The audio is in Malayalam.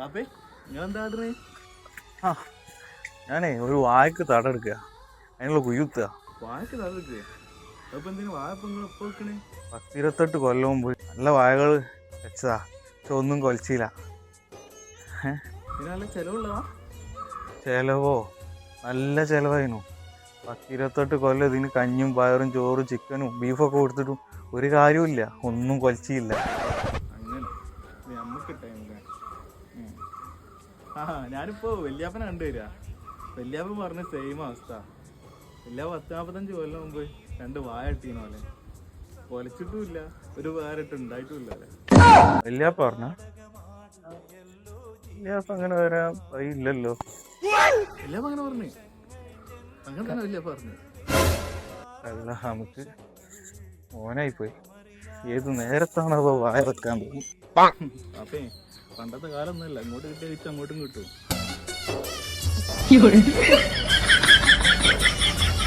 അപ്പേ നിങ്ങളെന്താ ആടണേ? ആ ഞാനേ ഒരു വാഴക്ക് തടെടുക്കുക, അതിനുള്ള കുയ്യുത്തുക. വാഴക്ക് തടക്കുക? അപ്പൊ എന്തിനു വാഴ ഇപ്പൊ നിങ്ങൾ ഇപ്പൊ വെക്കണേ? 10-28 കൊല്ലം മുമ്പ് നല്ല വാഴകൾ വെച്ചതാ, പക്ഷെ ഒന്നും കൊലച്ചില്ല. ഇതിന് നല്ല ചെലവുള്ളതാ? ചിലവോ? നല്ല ചിലവായിരുന്നു. 10-28 കൊല്ലം ഇതിന് കഞ്ഞും പയറും ചോറും ചിക്കനും ബീഫൊക്കെ കൊടുത്തിട്ടും ഒരു കാര്യമില്ല, ഒന്നും കൊലച്ചില്ല. അങ്ങനെ നമ്മക്ക് ടൈമില്ല. ആ ഞാനിപ്പോ വല്യാപ്പനെ കണ്ടുവരിക. വല്യാപ്പൻ പറഞ്ഞ സെയിം അവസ്ഥ. വല്യാപ്പ 10-45 കൊല്ലം മുമ്പ് 2 വാഴ ഇട്ടീന പോലെ കൊലച്ചിട്ടുമില്ല, ഒരു വേറിട്ട് ഉണ്ടായിട്ടുമില്ല അല്ലേ. വല്യാപ്പ പറഞ്ഞ വല്യാപ്പ അങ്ങനെ വരാൻ വഴിയില്ലല്ലോ. വല്യാപ്പ അങ്ങനെ പറഞ്ഞു? അങ്ങനെ തന്നെ വല്യാപ്പ പറഞ്ഞു. അല്ല, നമുക്ക് മോനായിപ്പോയി. ഏത് നേരത്താണോ വായ വെക്കാൻ പോകും. അപ്പേ പണ്ടത്തെ കാലം ഒന്നുമല്ല, ഇങ്ങോട്ട് കിട്ടിയ അങ്ങോട്ടും കിട്ടും.